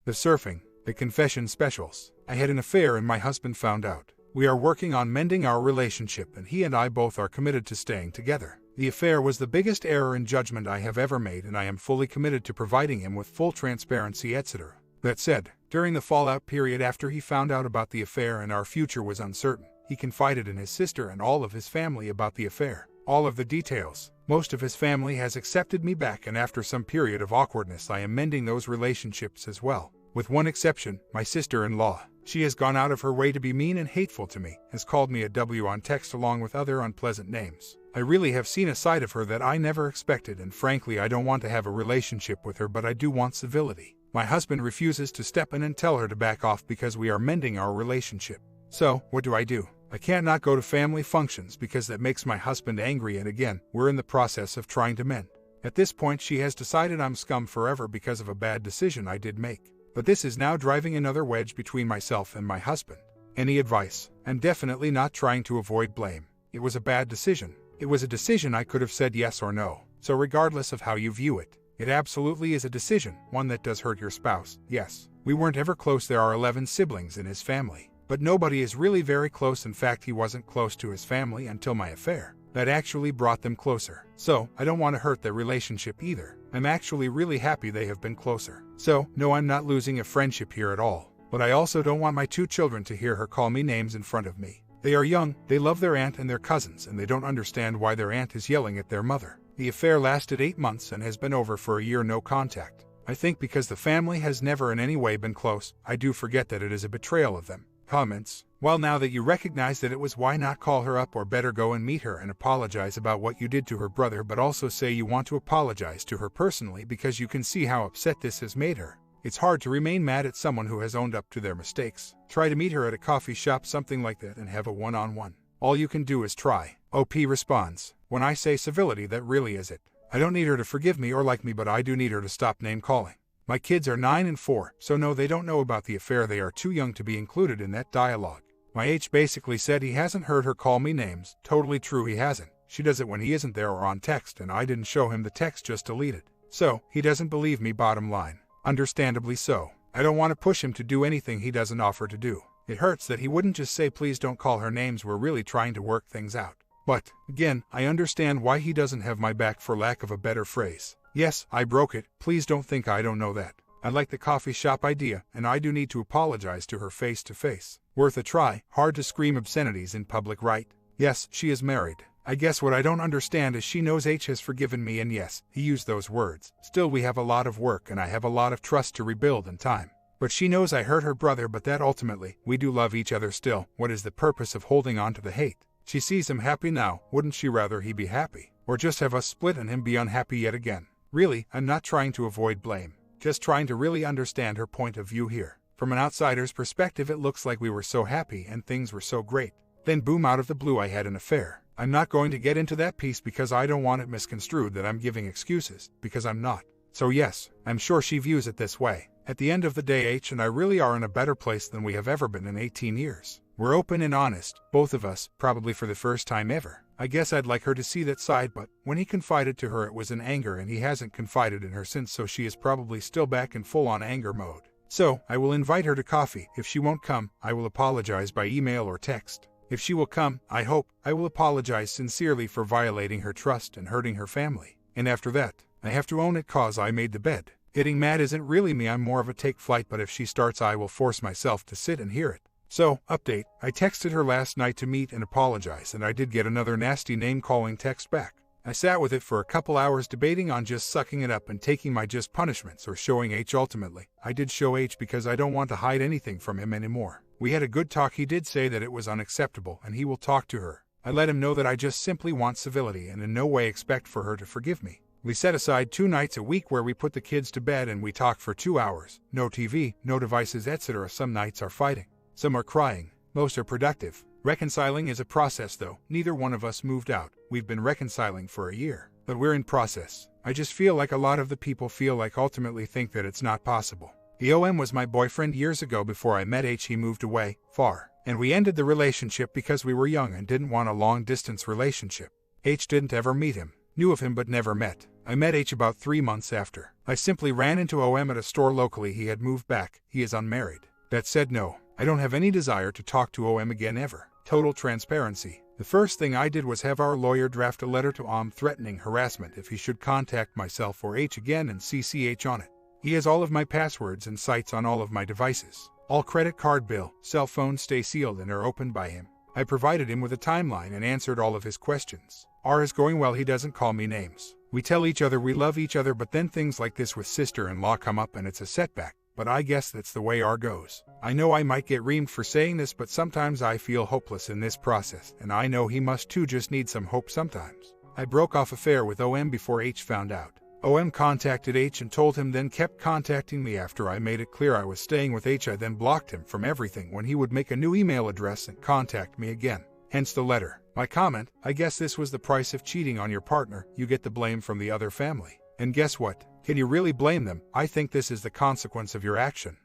the surfing, the confession specials. I had an affair and my husband found out. We are working on mending our relationship and he and I both are committed to staying together. The affair was the biggest error in judgment I have ever made and I am fully committed to providing him with full transparency, etc. That said, during the fallout period after he found out about the affair and our future was uncertain, he confided in his sister and all of his family about the affair. All of the details. Most of his family has accepted me back and after some period of awkwardness I am mending those relationships as well. With one exception, my sister-in-law. She has gone out of her way to be mean and hateful to me, has called me a W on text along with other unpleasant names. I really have seen a side of her that I never expected and frankly I don't want to have a relationship with her but I do want civility. My husband refuses to step in and tell her to back off because we are mending our relationship. So, what do? I can't not go to family functions because that makes my husband angry and again, we're in the process of trying to mend. At this point she has decided I'm scum forever because of a bad decision I did make. But this is now driving another wedge between myself and my husband. Any advice? I'm definitely not trying to avoid blame. It was a bad decision. It was a decision I could have said yes or no. So regardless of how you view it, it absolutely is a decision, one that does hurt your spouse, yes. We weren't ever close. There are 11 siblings in his family. But nobody is really very close. In fact, he wasn't close to his family until my affair. That actually brought them closer. So, I don't want to hurt their relationship either. I'm actually really happy they have been closer. So, no, I'm not losing a friendship here at all. But I also don't want my 2 children to hear her call me names in front of me. They are young, they love their aunt and their cousins, and they don't understand why their aunt is yelling at their mother. The affair lasted 8 months and has been over for a year, no contact. I think because the family has never in any way been close, I do forget that it is a betrayal of them. Comments. Well, now that you recognize that it was, why not call her up or better go and meet her and apologize about what you did to her brother, but also say you want to apologize to her personally because you can see how upset this has made her. It's hard to remain mad at someone who has owned up to their mistakes. Try to meet her at a coffee shop, something like that, and have a one-on-one. All you can do is try. OP responds. When I say civility, that really is it. I don't need her to forgive me or like me, but I do need her to stop name calling. My kids are 9 and 4, so no, they don't know about the affair. They are too young to be included in that dialogue. My H basically said he hasn't heard her call me names. Totally true, he hasn't. She does it when he isn't there or on text, and I didn't show him the text, just deleted. So, he doesn't believe me, bottom line. Understandably so. I don't want to push him to do anything he doesn't offer to do. It hurts that he wouldn't just say please don't call her names. We're really trying to work things out. But, again, I understand why he doesn't have my back, for lack of a better phrase. Yes, I broke it. Please don't think I don't know that. I like the coffee shop idea, and I do need to apologize to her face to face. Worth a try. Hard to scream obscenities in public, right? Yes, she is married. I guess what I don't understand is she knows H has forgiven me, and yes, he used those words. Still, we have a lot of work and I have a lot of trust to rebuild in time. But she knows I hurt her brother, but that ultimately, we do love each other still. What is the purpose of holding on to the hate? She sees him happy now. Wouldn't she rather he be happy? Or just have us split and him be unhappy yet again? Really, I'm not trying to avoid blame. Just trying to really understand her point of view here. From an outsider's perspective, it looks like we were so happy and things were so great. Then boom, out of the blue I had an affair. I'm not going to get into that piece because I don't want it misconstrued that I'm giving excuses, because I'm not. So yes, I'm sure she views it this way. At the end of the day, H and I really are in a better place than we have ever been in 18 years. We're open and honest, both of us, probably for the first time ever. I guess I'd like her to see that side, but when he confided to her it was in anger and he hasn't confided in her since, so she is probably still back in full-on anger mode. So, I will invite her to coffee. If she won't come, I will apologize by email or text. If she will come, I hope, I will apologize sincerely for violating her trust and hurting her family. And after that, I have to own it cause I made the bed. Getting mad isn't really me, I'm more of a take flight, but if she starts I will force myself to sit and hear it. So, update, I texted her last night to meet and apologize, and I did get another nasty name-calling text back. I sat with it for a couple hours debating on just sucking it up and taking my just punishments or showing H. Ultimately, I did show H because I don't want to hide anything from him anymore. We had a good talk. He did say that it was unacceptable and he will talk to her. I let him know that I just simply want civility and in no way expect for her to forgive me. We set aside 2 nights a week where we put the kids to bed and we talk for 2 hours. No TV, no devices, etc. Some nights are fighting. Some are crying. Most are productive. Reconciling is a process though. Neither one of us moved out. We've been reconciling for a year. But we're in process. I just feel like a lot of the people feel like ultimately think that it's not possible. The OM was my boyfriend years ago before I met H. He moved away, far. And we ended the relationship because we were young and didn't want a long-distance relationship. H didn't ever meet him. Knew of him but never met. I met H about 3 months after. I simply ran into OM at a store locally. He had moved back. He is unmarried. That said, no, I don't have any desire to talk to OM again ever. Total transparency. The first thing I did was have our lawyer draft a letter to OM threatening harassment if he should contact myself or H again and CC H on it. He has all of my passwords and sites on all of my devices. All credit card bill, cell phones stay sealed and are opened by him. I provided him with a timeline and answered all of his questions. R is going well. He doesn't call me names. We tell each other we love each other, but then things like this with sister-in-law come up and it's a setback. But I guess that's the way R goes. I know I might get reamed for saying this, but sometimes I feel hopeless in this process, and I know he must too, just need some hope sometimes. I broke off affair with OM before H found out. OM contacted H and told him, then kept contacting me after I made it clear I was staying with H. I then blocked him from everything when he would make a new email address and contact me again. Hence the letter. My comment, I guess this was the price of cheating on your partner. You get the blame from the other family. And guess what? Can you really blame them? I think this is the consequence of your action.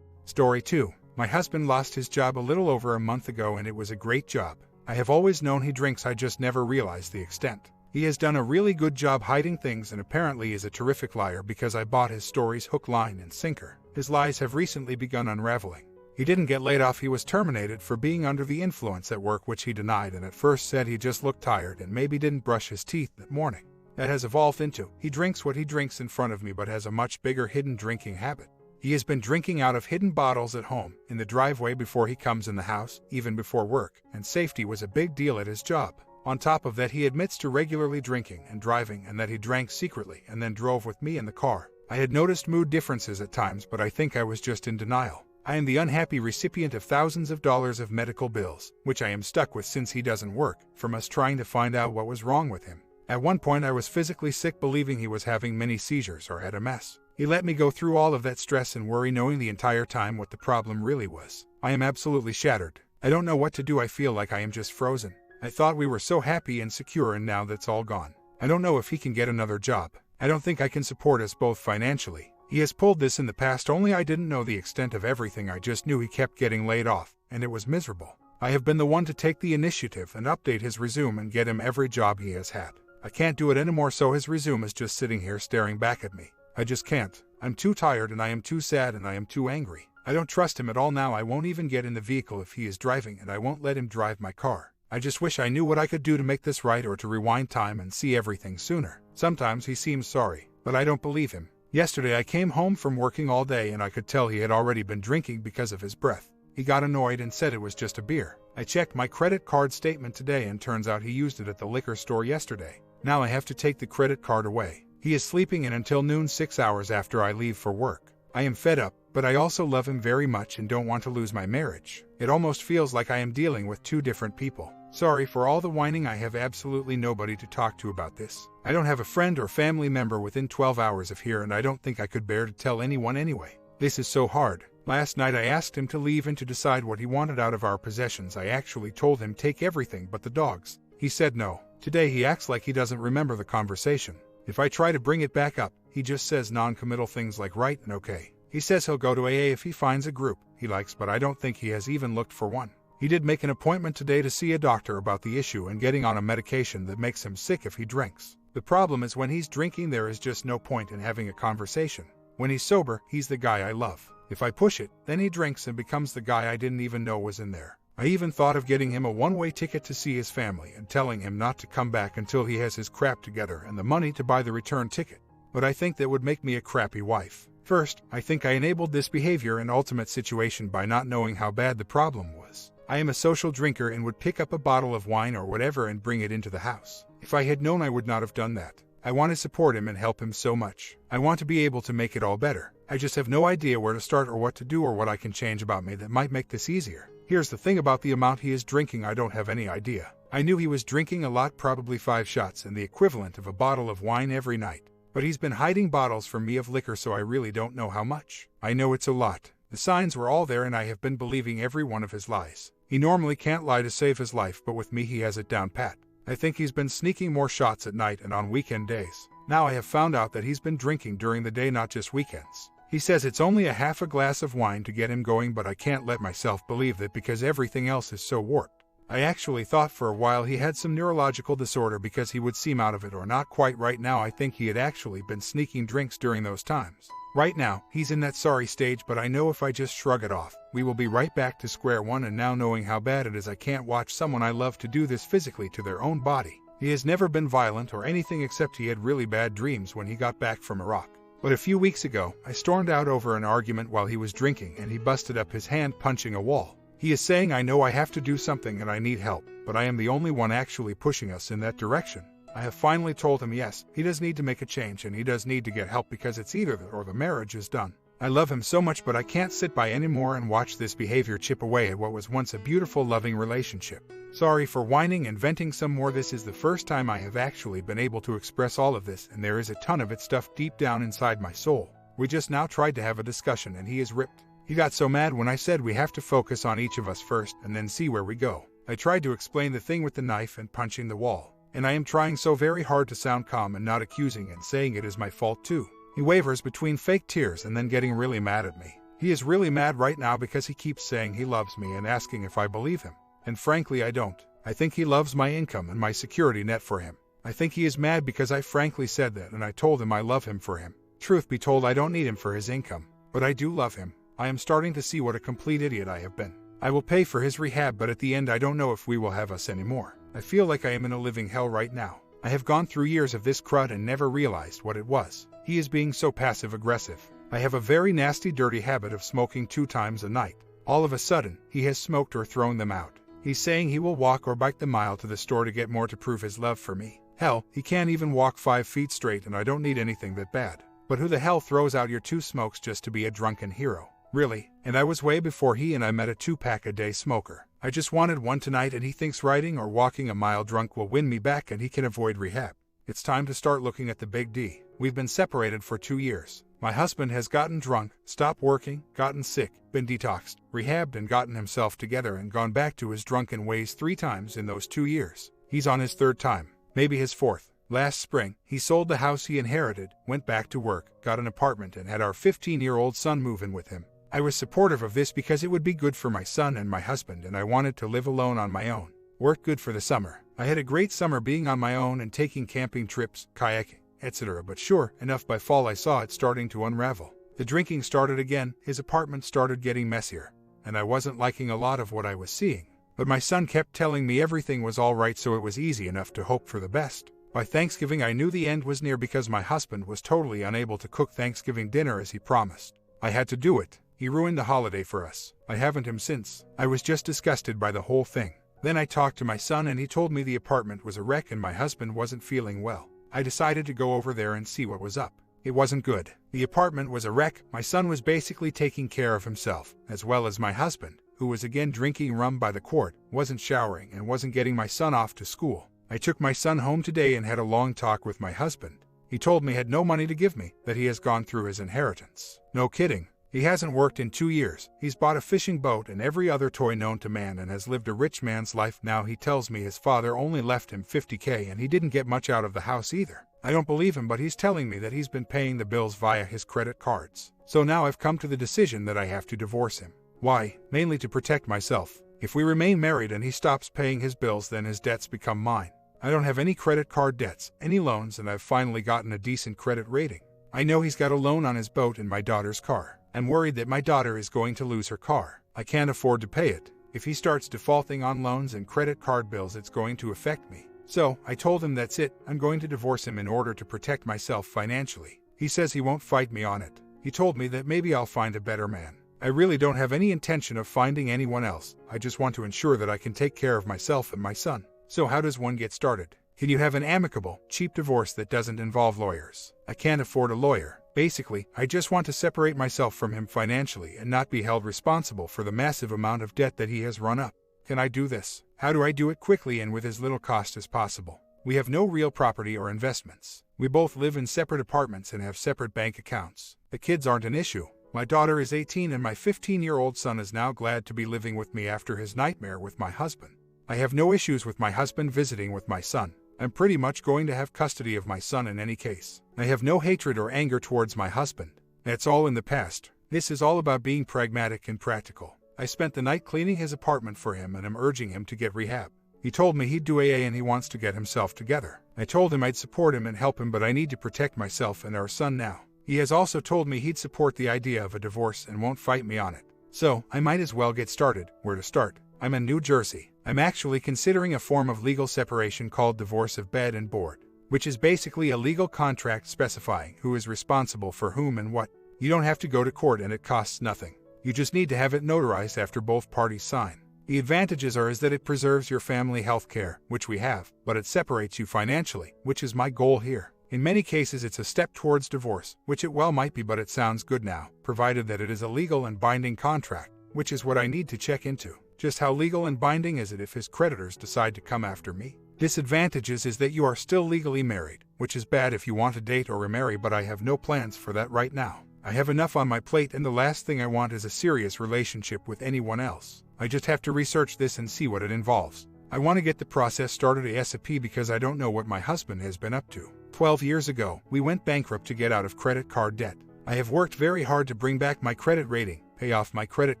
Story 2. My husband lost his job a little over a month ago, and it was a great job. I have always known he drinks, I just never realized the extent. He has done a really good job hiding things and apparently is a terrific liar because I bought his stories hook, line, and sinker. His lies have recently begun unraveling. He didn't get laid off, he was terminated for being under the influence at work, which he denied and at first said he just looked tired and maybe didn't brush his teeth that morning. That has evolved into, he drinks what he drinks in front of me but has a much bigger hidden drinking habit. He has been drinking out of hidden bottles at home, in the driveway before he comes in the house, even before work, and safety was a big deal at his job. On top of that, he admits to regularly drinking and driving and that he drank secretly and then drove with me in the car. I had noticed mood differences at times, but I think I was just in denial. I am the unhappy recipient of thousands of dollars of medical bills, which I am stuck with since he doesn't work, from us trying to find out what was wrong with him. At one point I was physically sick, believing he was having many seizures or had a mess. He let me go through all of that stress and worry, knowing the entire time what the problem really was. I am absolutely shattered. I don't know what to do. I feel like I am just frozen. I thought we were so happy and secure, and now that's all gone. I don't know if he can get another job. I don't think I can support us both financially. He has pulled this in the past, only I didn't know the extent of everything. I just knew he kept getting laid off, and it was miserable. I have been the one to take the initiative and update his resume and get him every job he has had. I can't do it anymore, so his resume is just sitting here staring back at me. I just can't. I'm too tired and I am too sad and I am too angry. I don't trust him at all now. I won't even get in the vehicle if he is driving, and I won't let him drive my car. I just wish I knew what I could do to make this right, or to rewind time and see everything sooner. Sometimes he seems sorry, but I don't believe him. Yesterday I came home from working all day and I could tell he had already been drinking because of his breath. He got annoyed and said it was just a beer. I checked my credit card statement today and turns out he used it at the liquor store yesterday. Now I have to take the credit card away. He is sleeping in until noon, 6 hours after I leave for work. I am fed up, but I also love him very much and don't want to lose my marriage. It almost feels like I am dealing with two different people. Sorry for all the whining. I have absolutely nobody to talk to about this. I don't have a friend or family member within 12 hours of here, and I don't think I could bear to tell anyone anyway. This is so hard. Last night I asked him to leave and to decide what he wanted out of our possessions. I actually told him take everything but the dogs. He said no. Today he acts like he doesn't remember the conversation. If I try to bring it back up, he just says non-committal things like right and okay. He says he'll go to AA if he finds a group he likes, but I don't think he has even looked for one. He did make an appointment today to see a doctor about the issue and getting on a medication that makes him sick if he drinks. The problem is when he's drinking there is just no point in having a conversation. When he's sober, he's the guy I love. If I push it, then he drinks and becomes the guy I didn't even know was in there. I even thought of getting him a one-way ticket to see his family and telling him not to come back until he has his crap together and the money to buy the return ticket. But I think that would make me a crappy wife. First, I think I enabled this behavior and ultimate situation by not knowing how bad the problem was. I am a social drinker and would pick up a bottle of wine or whatever and bring it into the house. If I had known, I would not have done that. I want to support him and help him so much. I want to be able to make it all better. I just have no idea where to start or what to do or what I can change about me that might make this easier. Here's the thing about the amount he is drinking, I don't have any idea. I knew he was drinking a lot, probably 5 shots and the equivalent of a bottle of wine every night. But he's been hiding bottles from me of liquor, so I really don't know how much. I know it's a lot. The signs were all there and I have been believing every one of his lies. He normally can't lie to save his life, but with me he has it down pat. I think he's been sneaking more shots at night and on weekend days. Now I have found out that he's been drinking during the day, not just weekends. He says it's only a half a glass of wine to get him going, but I can't let myself believe that because everything else is so warped. I actually thought for a while he had some neurological disorder because he would seem out of it or not quite right now. I think he had actually been sneaking drinks during those times. Right now, he's in that sorry stage, but I know if I just shrug it off, we will be right back to square one. And now knowing how bad it is, I can't watch someone I love to do this physically to their own body. He has never been violent or anything except he had really bad dreams when he got back from Iraq. But a few weeks ago, I stormed out over an argument while he was drinking and he busted up his hand punching a wall. He is saying I know I have to do something and I need help, but I am the only one actually pushing us in that direction. I have finally told him yes, he does need to make a change and he does need to get help because it's either that or the marriage is done. I love him so much, but I can't sit by anymore and watch this behavior chip away at what was once a beautiful, loving relationship. Sorry for whining and venting some more. This is the first time I have actually been able to express all of this, and there is a ton of it stuffed deep down inside my soul. We just now tried to have a discussion and he is ripped. He got so mad when I said we have to focus on each of us first and then see where we go. I tried to explain the thing with the knife and punching the wall, and I am trying so very hard to sound calm and not accusing and saying it is my fault too. He wavers between fake tears and then getting really mad at me. He is really mad right now because he keeps saying he loves me and asking if I believe him. And frankly, I don't. I think he loves my income and my security net for him. I think he is mad because I frankly said that and I told him I love him for him. Truth be told, I don't need him for his income, but I do love him. I am starting to see what a complete idiot I have been. I will pay for his rehab, but at the end I don't know if we will have us anymore. I feel like I am in a living hell right now. I have gone through years of this crud and never realized what it was. He is being so passive-aggressive. I have a very nasty, dirty habit of smoking 2 times a night. All of a sudden, he has smoked or thrown them out. He's saying he will walk or bike the mile to the store to get more to prove his love for me. Hell, he can't even walk 5 feet straight and I don't need anything that bad. But who the hell throws out your 2 smokes just to be a drunken hero? Really? And I was way before he and I met a 2-pack-a-day smoker. I just wanted one tonight and he thinks riding or walking a mile drunk will win me back and he can avoid rehab. It's time to start looking at the big D. We've been separated for 2 years. My husband has gotten drunk, stopped working, gotten sick, been detoxed, rehabbed and gotten himself together and gone back to his drunken ways 3 times in those 2 years. He's on his 3rd time, maybe his 4th. Last spring, he sold the house he inherited, went back to work, got an apartment and had our 15-year-old son move in with him. I was supportive of this because it would be good for my son and my husband and I wanted to live alone on my own. Worked good for the summer. I had a great summer being on my own and taking camping trips, kayaking, etc. But sure enough, by fall I saw it starting to unravel. The drinking started again, his apartment started getting messier, and I wasn't liking a lot of what I was seeing. But my son kept telling me everything was all right, so it was easy enough to hope for the best. By Thanksgiving I knew the end was near because my husband was totally unable to cook Thanksgiving dinner as he promised. I had to do it. He ruined the holiday for us. I haven't him since. I was just disgusted by the whole thing. Then I talked to my son and he told me the apartment was a wreck and my husband wasn't feeling well. I decided to go over there and see what was up. It wasn't good. The apartment was a wreck. My son was basically taking care of himself, as well as my husband, who was again drinking rum by the quart, wasn't showering and wasn't getting my son off to school. I took my son home today and had a long talk with my husband. He told me he had no money to give me, that he has gone through his inheritance. No kidding. He hasn't worked in 2 years. He's bought a fishing boat and every other toy known to man and has lived a rich man's life. Now he tells me his father only left him $50K and he didn't get much out of the house either. I don't believe him, but he's telling me that he's been paying the bills via his credit cards. So now I've come to the decision that I have to divorce him. Why? Mainly to protect myself. If we remain married and he stops paying his bills, then his debts become mine. I don't have any credit card debts, any loans, and I've finally gotten a decent credit rating. I know he's got a loan on his boat and my daughter's car. I'm worried that my daughter is going to lose her car. I can't afford to pay it. If he starts defaulting on loans and credit card bills, it's going to affect me. So, I told him that's it, I'm going to divorce him in order to protect myself financially. He says he won't fight me on it. He told me that maybe I'll find a better man. I really don't have any intention of finding anyone else. I just want to ensure that I can take care of myself and my son. So how does one get started? Can you have an amicable, cheap divorce that doesn't involve lawyers? I can't afford a lawyer. Basically, I just want to separate myself from him financially and not be held responsible for the massive amount of debt that he has run up. Can I do this? How do I do it quickly and with as little cost as possible? We have no real property or investments. We both live in separate apartments and have separate bank accounts. The kids aren't an issue. My daughter is 18 and my 15-year-old son is now glad to be living with me after his nightmare with my husband. I have no issues with my husband visiting with my son. I'm pretty much going to have custody of my son in any case. I have no hatred or anger towards my husband. That's all in the past. This is all about being pragmatic and practical. I spent the night cleaning his apartment for him and am urging him to get rehab. He told me he'd do AA and he wants to get himself together. I told him I'd support him and help him, but I need to protect myself and our son now. He has also told me he'd support the idea of a divorce and won't fight me on it. So, I might as well get started. Where to start? I'm in New Jersey. I'm actually considering a form of legal separation called divorce of bed and board, which is basically a legal contract specifying who is responsible for whom and what. You don't have to go to court and it costs nothing. You just need to have it notarized after both parties sign. The advantages is that it preserves your family health care, which we have, but it separates you financially, which is my goal here. In many cases it's a step towards divorce, which it well might be, but it sounds good now, provided that it is a legal and binding contract, which is what I need to check into. Just how legal and binding is it if his creditors decide to come after me? Disadvantages is that you are still legally married, which is bad if you want to date or remarry, but I have no plans for that right now. I have enough on my plate, and the last thing I want is a serious relationship with anyone else. I just have to research this and see what it involves. I want to get the process started ASAP because I don't know what my husband has been up to. 12 years ago, we went bankrupt to get out of credit card debt. I have worked very hard to bring back my credit rating, pay off my credit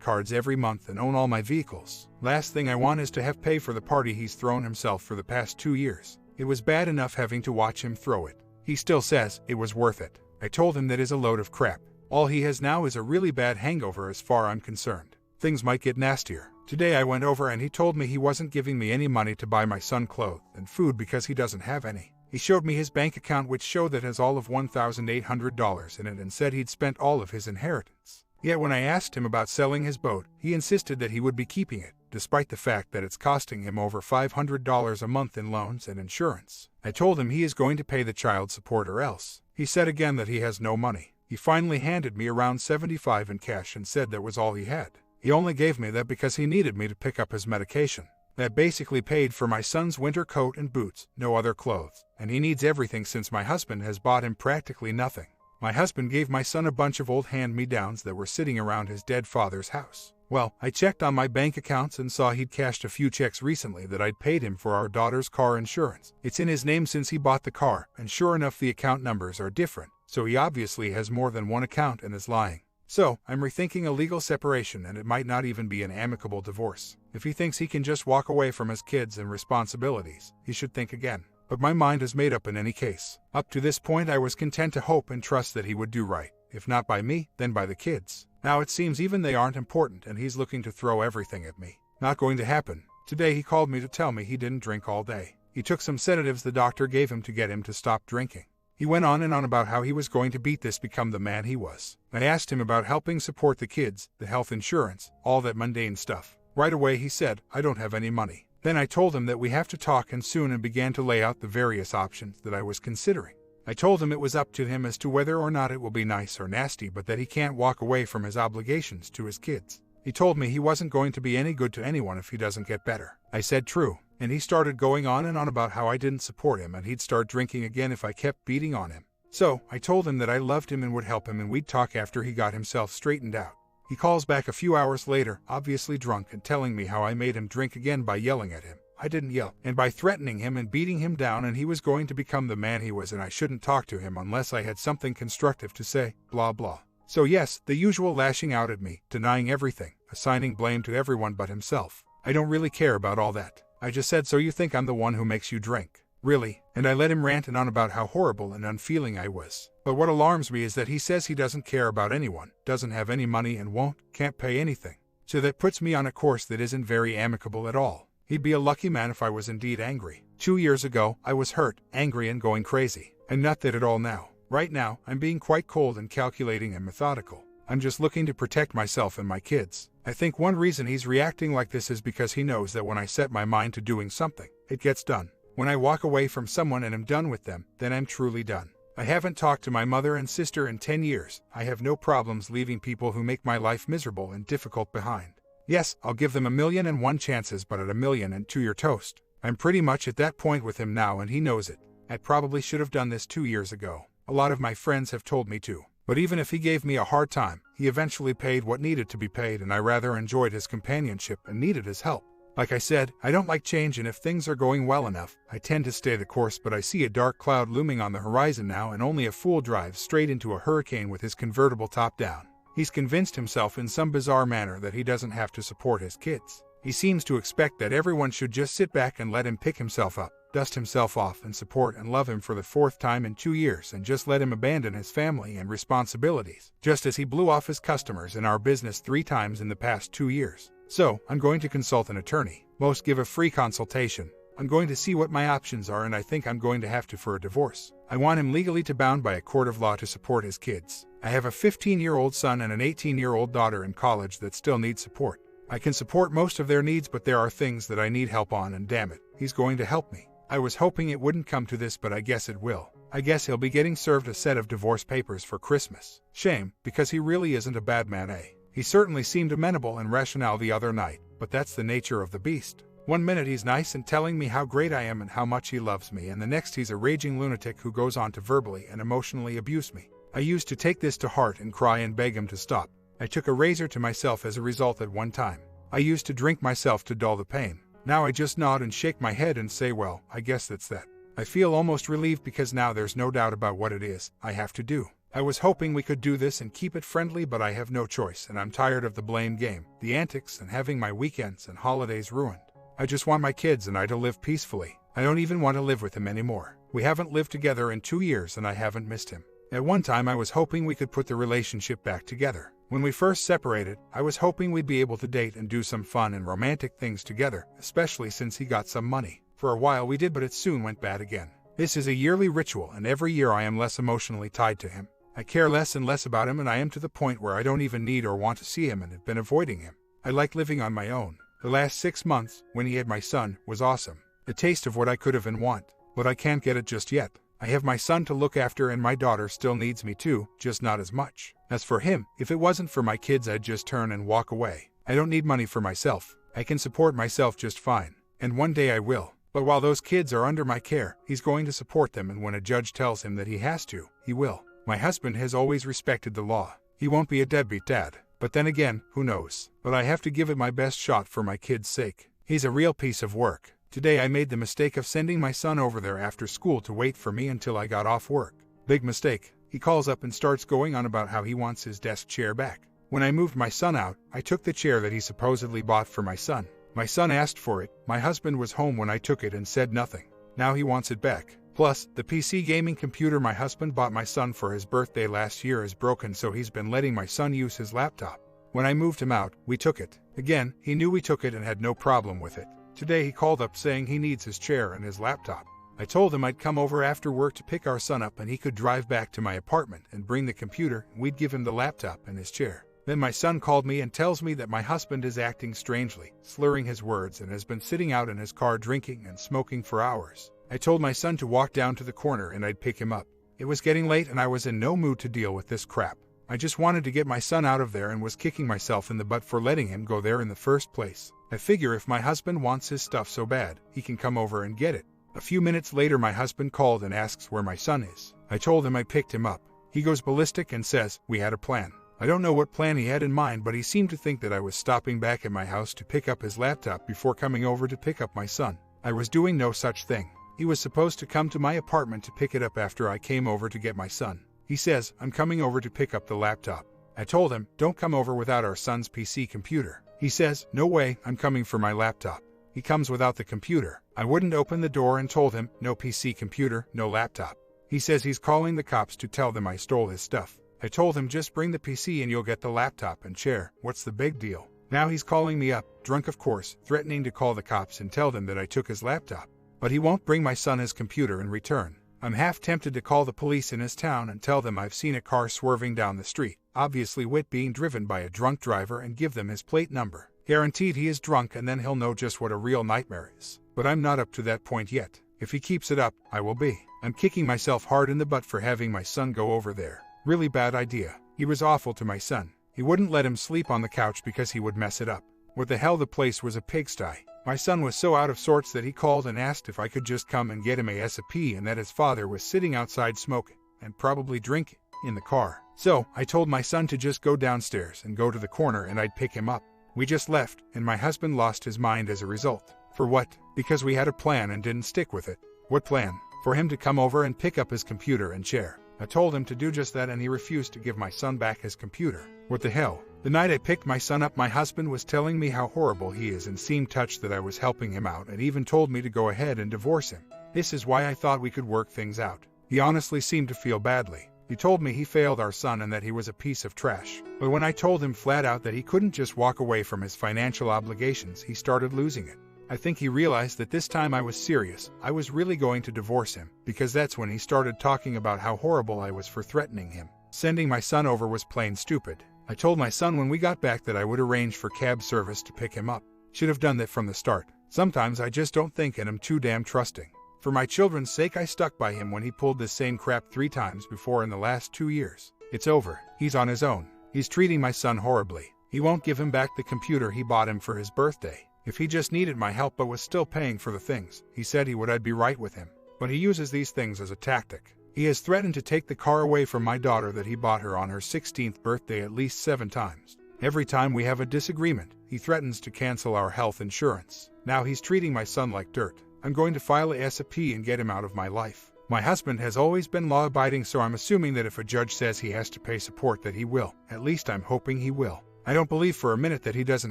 cards every month, and own all my vehicles. Last thing I want is to have pay for the party he's thrown himself for the past 2 years. It was bad enough having to watch him throw it. He still says it was worth it. I told him that is a load of crap. All he has now is a really bad hangover as far as I'm concerned. Things might get nastier. Today I went over and he told me he wasn't giving me any money to buy my son clothes and food because he doesn't have any. He showed me his bank account, which showed that has all of $1,800 in it, and said he'd spent all of his inheritance. Yet when I asked him about selling his boat, he insisted that he would be keeping it, despite the fact that it's costing him over $500 a month in loans and insurance. I told him he is going to pay the child support or else. He said again that he has no money. He finally handed me around $75 in cash and said that was all he had. He only gave me that because he needed me to pick up his medication. That basically paid for my son's winter coat and boots, no other clothes, and he needs everything since my husband has bought him practically nothing. My husband gave my son a bunch of old hand-me-downs that were sitting around his dead father's house. Well, I checked on my bank accounts and saw he'd cashed a few checks recently that I'd paid him for our daughter's car insurance. It's in his name since he bought the car, and sure enough the account numbers are different, so he obviously has more than one account and is lying. So, I'm rethinking a legal separation, and it might not even be an amicable divorce. If he thinks he can just walk away from his kids and responsibilities, he should think again. But my mind is made up in any case. Up to this point I was content to hope and trust that he would do right. If not by me, then by the kids. Now it seems even they aren't important and he's looking to throw everything at me. Not going to happen. Today he called me to tell me he didn't drink all day. He took some sedatives the doctor gave him to get him to stop drinking. He went on and on about how he was going to beat this, become the man he was. I asked him about helping support the kids, the health insurance, all that mundane stuff. Right away he said, I don't have any money. Then I told him that we have to talk and soon, and began to lay out the various options that I was considering. I told him it was up to him as to whether or not it will be nice or nasty, but that he can't walk away from his obligations to his kids. He told me he wasn't going to be any good to anyone if he doesn't get better. I said true, and he started going on and on about how I didn't support him and he'd start drinking again if I kept beating on him. So, I told him that I loved him and would help him, and we'd talk after he got himself straightened out. He calls back a few hours later, obviously drunk, and telling me how I made him drink again by yelling at him. I didn't yell, and by threatening him and beating him down, and he was going to become the man he was and I shouldn't talk to him unless I had something constructive to say, blah blah. So yes, the usual lashing out at me, denying everything, assigning blame to everyone but himself. I don't really care about all that. I just said, so you think I'm the one who makes you drink? Really? And I let him rant and on about how horrible and unfeeling I was. But what alarms me is that he says he doesn't care about anyone, doesn't have any money, and can't pay anything. So that puts me on a course that isn't very amicable at all. He'd be a lucky man if I was indeed angry. 2 years ago, I was hurt, angry, and going crazy. I'm not that at all now. Right now, I'm being quite cold and calculating and methodical. I'm just looking to protect myself and my kids. I think one reason he's reacting like this is because he knows that when I set my mind to doing something, it gets done. When I walk away from someone and am done with them, then I'm truly done. I haven't talked to my mother and sister in 10 years. I have no problems leaving people who make my life miserable and difficult behind. Yes, I'll give them 1,000,001 chances, but at 1,000,002 you're toast. I'm pretty much at that point with him now, and he knows it. I probably should have done this 2 years ago. A lot of my friends have told me to. But even if he gave me a hard time, he eventually paid what needed to be paid, and I rather enjoyed his companionship and needed his help. Like I said, I don't like change, and if things are going well enough, I tend to stay the course, but I see a dark cloud looming on the horizon now, and only a fool drives straight into a hurricane with his convertible top down. He's convinced himself in some bizarre manner that he doesn't have to support his kids. He seems to expect that everyone should just sit back and let him pick himself up, dust himself off, and support and love him for the 4th time in 2 years, and just let him abandon his family and responsibilities, just as he blew off his customers in our business 3 times in the past 2 years. So, I'm going to consult an attorney. Most give a free consultation. I'm going to see what my options are, and I think I'm going to have to for a divorce. I want him legally bound by a court of law to support his kids. I have a 15-year-old son and an 18-year-old daughter in college that still need support. I can support most of their needs, but there are things that I need help on, and damn it, he's going to help me. I was hoping it wouldn't come to this, but I guess it will. I guess he'll be getting served a set of divorce papers for Christmas. Shame, because he really isn't a bad man, eh? He certainly seemed amenable and rational the other night, but that's the nature of the beast. One minute he's nice and telling me how great I am and how much he loves me, and the next he's a raging lunatic who goes on to verbally and emotionally abuse me. I used to take this to heart and cry and beg him to stop. I took a razor to myself as a result at one time. I used to drink myself to dull the pain. Now I just nod and shake my head and say, well, I guess that's that. I feel almost relieved because now there's no doubt about what it is I have to do. I was hoping we could do this and keep it friendly, but I have no choice, and I'm tired of the blame game, the antics, and having my weekends and holidays ruined. I just want my kids and I to live peacefully. I don't even want to live with him anymore. We haven't lived together in 2 years and I haven't missed him. At one time I was hoping we could put the relationship back together. When we first separated, I was hoping we'd be able to date and do some fun and romantic things together, especially since he got some money. For a while we did, but it soon went bad again. This is a yearly ritual, and every year I am less emotionally tied to him. I care less and less about him, and I am to the point where I don't even need or want to see him and have been avoiding him. I like living on my own. The last 6 months, when he had my son, was awesome. A taste of what I could have and want, but I can't get it just yet. I have my son to look after, and my daughter still needs me too, just not as much. As for him, if it wasn't for my kids I'd just turn and walk away. I don't need money for myself. I can support myself just fine. And one day I will. But while those kids are under my care, he's going to support them, and when a judge tells him that he has to, he will. My husband has always respected the law. He won't be a deadbeat dad. But then again, who knows? But I have to give it my best shot for my kid's sake. He's a real piece of work. Today I made the mistake of sending my son over there after school to wait for me until I got off work. Big mistake. He calls up and starts going on about how he wants his desk chair back. When I moved my son out, I took the chair that he supposedly bought for my son. My son asked for it. My husband was home when I took it and said nothing. Now he wants it back. Plus, the PC gaming computer my husband bought my son for his birthday last year is broken, so he's been letting my son use his laptop. When I moved him out, we took it. Again, he knew we took it and had no problem with it. Today he called up saying he needs his chair and his laptop. I told him I'd come over after work to pick our son up and he could drive back to my apartment and bring the computer, and we'd give him the laptop and his chair. Then my son called me and tells me that my husband is acting strangely, slurring his words, and has been sitting out in his car drinking and smoking for hours. I told my son to walk down to the corner and I'd pick him up. It was getting late and I was in no mood to deal with this crap. I just wanted to get my son out of there and was kicking myself in the butt for letting him go there in the first place. I figure if my husband wants his stuff so bad, he can come over and get it. A few minutes later my husband called and asks where my son is. I told him I picked him up. He goes ballistic and says, we had a plan. I don't know what plan he had in mind, but he seemed to think that I was stopping back at my house to pick up his laptop before coming over to pick up my son. I was doing no such thing. He was supposed to come to my apartment to pick it up after I came over to get my son. He says, I'm coming over to pick up the laptop. I told him, don't come over without our son's PC computer. He says, no way, I'm coming for my laptop. He comes without the computer. I wouldn't open the door and told him, no PC computer, no laptop. He says he's calling the cops to tell them I stole his stuff. I told him just bring the PC and you'll get the laptop and chair. What's the big deal? Now he's calling me up, drunk of course, threatening to call the cops and tell them that I took his laptop. But he won't bring my son his computer in return. I'm half tempted to call the police in his town and tell them I've seen a car swerving down the street, obviously being driven by a drunk driver, and give them his plate number. Guaranteed he is drunk, and then he'll know just what a real nightmare is. But I'm not up to that point yet. If he keeps it up, I will be. I'm kicking myself hard in the butt for having my son go over there. Really bad idea. He was awful to my son. He wouldn't let him sleep on the couch because he would mess it up. What the hell, the place was a pigsty. My son was so out of sorts that he called and asked if I could just come and get him a S&P, and that his father was sitting outside smoking, and probably drinking, in the car. So, I told my son to just go downstairs and go to the corner and I'd pick him up. We just left, and my husband lost his mind as a result. For what? Because we had a plan and didn't stick with it. What plan? For him to come over and pick up his computer and chair. I told him to do just that and he refused to give my son back his computer. What the hell? The night I picked my son up, my husband was telling me how horrible he is and seemed touched that I was helping him out and even told me to go ahead and divorce him. This is why I thought we could work things out. He honestly seemed to feel badly. He told me he failed our son and that he was a piece of trash. But when I told him flat out that he couldn't just walk away from his financial obligations, he started losing it. I think he realized that this time I was serious. I was really going to divorce him, because that's when he started talking about how horrible I was for threatening him. Sending my son over was plain stupid. I told my son when we got back that I would arrange for cab service to pick him up. Should have done that from the start. Sometimes I just don't think and I'm too damn trusting. For my children's sake, I stuck by him when he pulled this same crap 3 times before in the last 2 years. It's over. He's on his own. He's treating my son horribly. He won't give him back the computer he bought him for his birthday. If he just needed my help but was still paying for the things he said he would, I'd be right with him. But he uses these things as a tactic. He has threatened to take the car away from my daughter that he bought her on her 16th birthday at least 7 times. Every time we have a disagreement, he threatens to cancel our health insurance. Now he's treating my son like dirt. I'm going to file a SAP and get him out of my life. My husband has always been law-abiding, so I'm assuming that if a judge says he has to pay support that he will. At least I'm hoping he will. I don't believe for a minute that he doesn't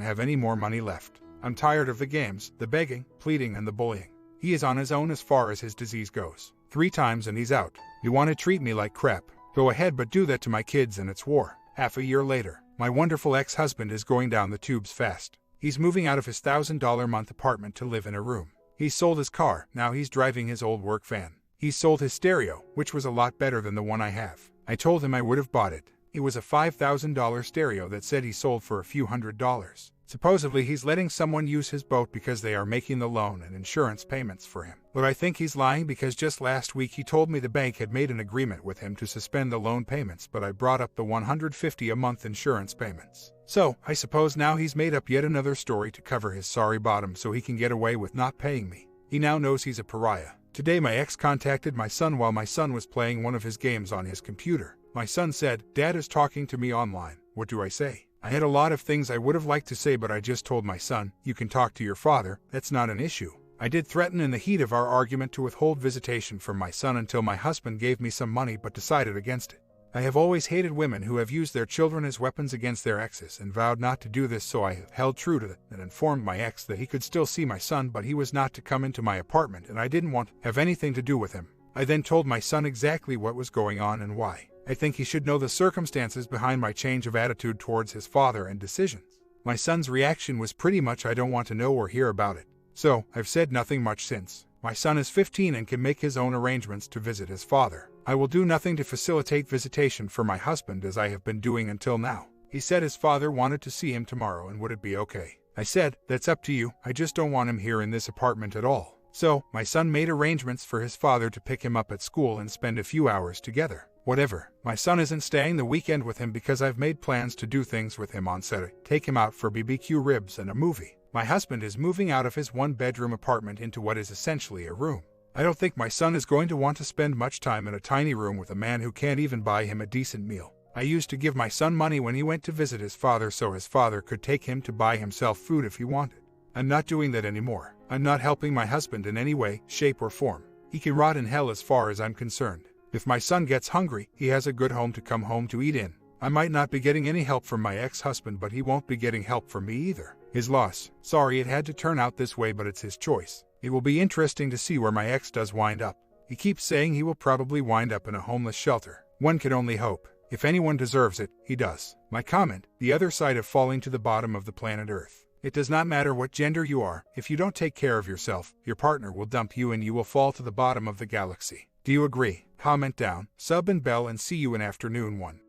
have any more money left. I'm tired of the games, the begging, pleading, and the bullying. He is on his own as far as his disease goes. 3 times and he's out. You want to treat me like crap? Go ahead, but do that to my kids and it's war. Half a year later, my wonderful ex-husband is going down the tubes fast. He's moving out of his $1,000-a-month apartment to live in a room. He's sold his car, now he's driving his old work van. He's sold his stereo, which was a lot better than the one I have. I told him I would have bought it. It was a $5,000 stereo that said he sold for a few $100s. Supposedly he's letting someone use his boat because they are making the loan and insurance payments for him. But I think he's lying because just last week he told me the bank had made an agreement with him to suspend the loan payments, but I brought up the $150 a month insurance payments. So, I suppose now he's made up yet another story to cover his sorry bottom so he can get away with not paying me. He now knows he's a pariah. Today my ex contacted my son while my son was playing one of his games on his computer. My son said, "Dad is talking to me online." What do I say? I had a lot of things I would have liked to say, but I just told my son, "You can talk to your father, that's not an issue." I did threaten in the heat of our argument to withhold visitation from my son until my husband gave me some money but decided against it. I have always hated women who have used their children as weapons against their exes and vowed not to do this, so I have held true to it and informed my ex that he could still see my son but he was not to come into my apartment and I didn't want to have anything to do with him. I then told my son exactly what was going on and why. I think he should know the circumstances behind my change of attitude towards his father and decisions. My son's reaction was pretty much, "I don't want to know or hear about it." So, I've said nothing much since. My son is 15 and can make his own arrangements to visit his father. I will do nothing to facilitate visitation for my husband as I have been doing until now. He said his father wanted to see him tomorrow and would it be okay. I said, "That's up to you, I just don't want him here in this apartment at all." So, my son made arrangements for his father to pick him up at school and spend a few hours together. Whatever. My son isn't staying the weekend with him because I've made plans to do things with him on Saturday. Take him out for BBQ ribs and a movie. My husband is moving out of his 1-bedroom apartment into what is essentially a room. I don't think my son is going to want to spend much time in a tiny room with a man who can't even buy him a decent meal. I used to give my son money when he went to visit his father so his father could take him to buy himself food if he wanted. I'm not doing that anymore. I'm not helping my husband in any way, shape, or form. He can rot in hell as far as I'm concerned. If my son gets hungry, he has a good home to come home to eat in. I might not be getting any help from my ex-husband, but he won't be getting help from me either. His loss. Sorry it had to turn out this way, but it's his choice. It will be interesting to see where my ex does wind up. He keeps saying he will probably wind up in a homeless shelter. One can only hope. If anyone deserves it, he does. My comment, the other side of falling to the bottom of the planet Earth. It does not matter what gender you are, if you don't take care of yourself, your partner will dump you and you will fall to the bottom of the galaxy. Do you agree? Comment down, sub and bell, and see you in afternoon 1.